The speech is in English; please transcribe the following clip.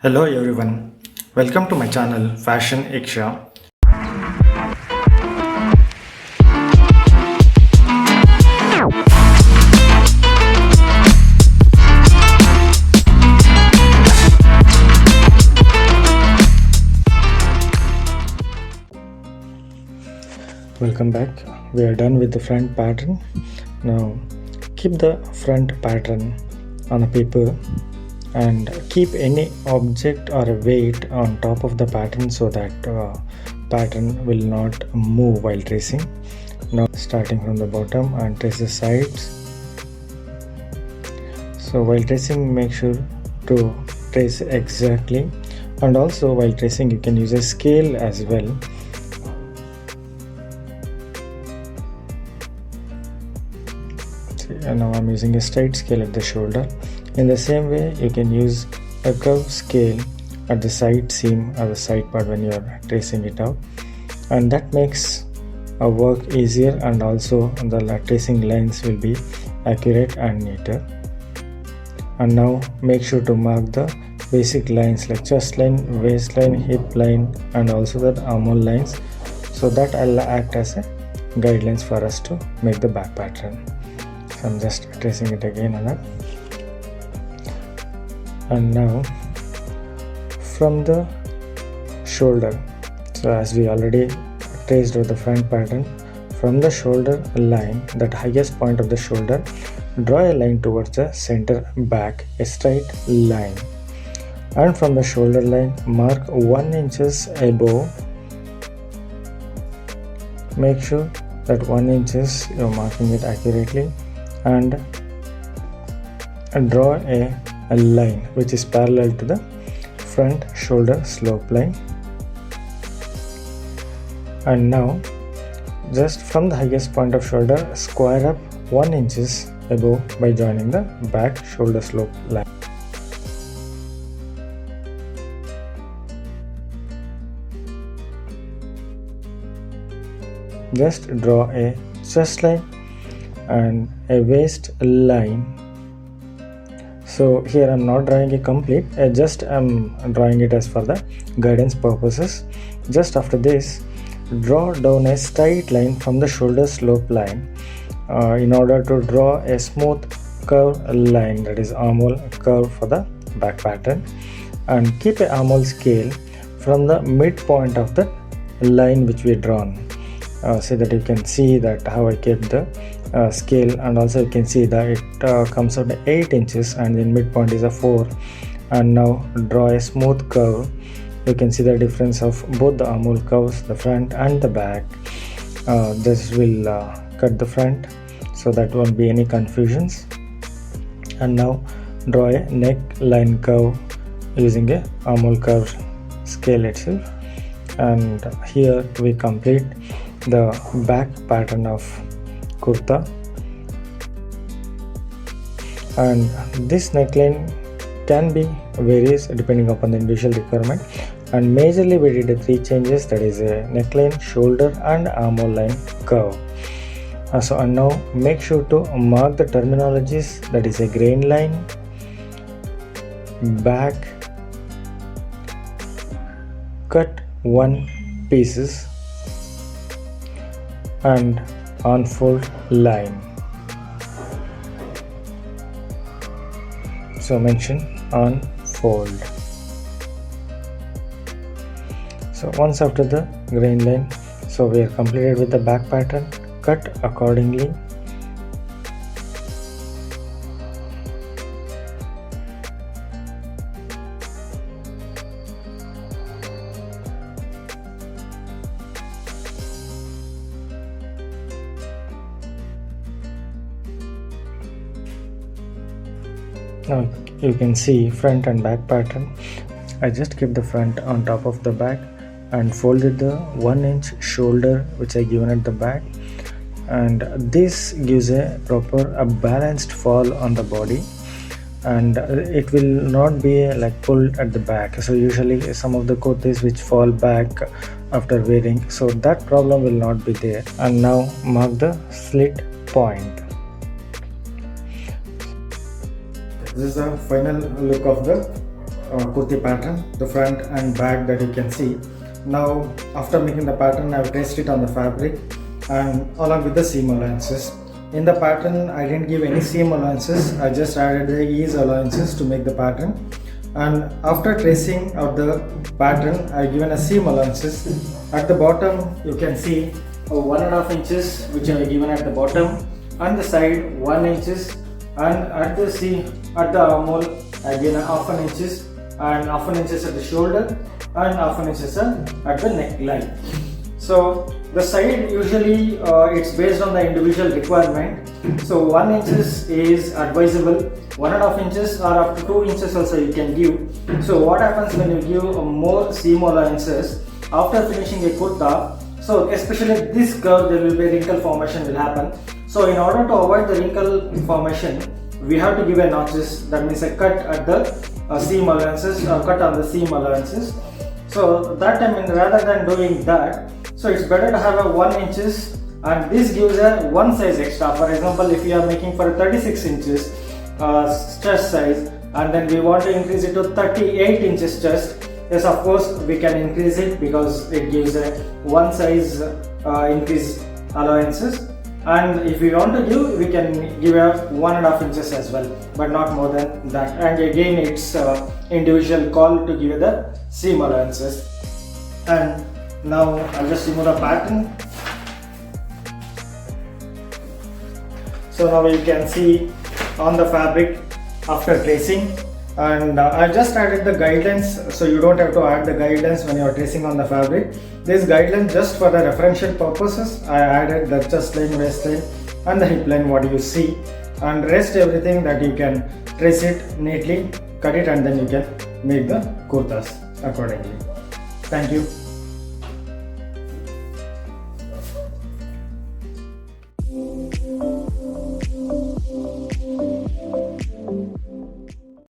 Hello everyone, welcome to my channel Fashioniksha. Welcome back. We are done with the front pattern. Now keep the front pattern on a paper and keep any object or a weight on top of the pattern so that pattern will not move while tracing. Now starting from the bottom and trace the sides. So while tracing, make sure to trace exactly, and also while tracing you can use a scale as well. And now I'm using a straight scale at the shoulder. In the same way, you can use a curved scale at the side seam or the side part when you are tracing it out, and that makes our work easier, and also the tracing lines will be accurate and neater. And now make sure to mark the basic lines like chest line, waistline, hip line, and also the armhole lines, so that will act as a guidelines for us to make the back pattern. So I'm just tracing it again on that. And now from the shoulder, so as we already traced out the front pattern, from the shoulder line, that highest point of the shoulder, draw a line towards the center back, a straight line, and from the shoulder line mark 1 inches above. Make sure that 1 inches you're marking it accurately, and draw a line which is parallel to the front shoulder slope line. And now just from the highest point of shoulder, square up 1 inches above by joining the back shoulder slope line. Just draw a chest line and a waist line. So here I'm not drawing it complete, just I'm drawing it as for the guidance purposes. Just after this, draw down a straight line from the shoulder slope line in order to draw a smooth curve line, that is armhole curve for the back pattern, and keep a armhole scale from the midpoint of the line which we drawn, so that you can see that how I kept the scale, and also you can see that it comes out 8 inches and in midpoint is a 4. And now draw a smooth curve. You can see the difference of both the armhole curves, the front and the back. This will cut the front so that won't be any confusions. And now draw a neckline curve using a armhole curve scale itself, and here we complete the back pattern of kurta. And this neckline can be varies depending upon the individual requirement, and majorly we did 3 changes, that is a neckline, shoulder and armhole line curve. And now make sure to mark the terminologies, that is a grain line, back, cut 1 pieces, and unfold line. So mention unfold. So once after the grain line, so we are completed with the back pattern. Cut accordingly. Now you can see front and back pattern. I just kept the front on top of the back and folded the 1 inch shoulder which I given at the back, and this gives a balanced fall on the body, and it will not be like pulled at the back. So usually some of the kurtis which fall back after wearing, so that problem will not be there. And now mark the slit point. This is the final look of the kurti pattern, the front and back that you can see. Now after making the pattern, I have traced it on the fabric and along with the seam allowances. In the pattern I didn't give any seam allowances, I just added the ease allowances to make the pattern. And after tracing of the pattern, I given a seam allowances. At the bottom you can see 1.5 inches which I have given at the bottom, and the side 1 inches, and at the seam, at the armhole I given 0.5 inches, and 0.5 inches at the shoulder, and 0.5 inches at the neckline. So the side usually it's based on the individual requirement. So 1 inches is advisable, 1.5 inches or up to 2 inches also you can give. So what happens when you give more seam allowances after finishing a kurta? So especially this curve, there will be wrinkle formation will happen. So in order to avoid the wrinkle formation, we have to give a notches, that means a cut at the seam allowances or cut on the seam allowances. So that time, rather than doing that, so it's better to have a 1 inches, and this gives a one size extra. For example, if you are making for 36 inches chest size and then we want to increase it to 38 inches chest, yes, of course we can increase it because it gives a one size increase allowances. And if we want to give, we can give a 1.5 inches as well, but not more than that. And again, it's individual call to give the seam allowances. And now I'll just remove the pattern. So now you can see on the fabric after tracing, and I just added the guidelines, so you don't have to add the guidelines when you are tracing on the fabric. This guideline just for the referential purposes. I added the chest line, waistline and the hip line, what you see, and rest everything that you can trace it neatly, cut it, and then you can make the kurtas accordingly. Thank you.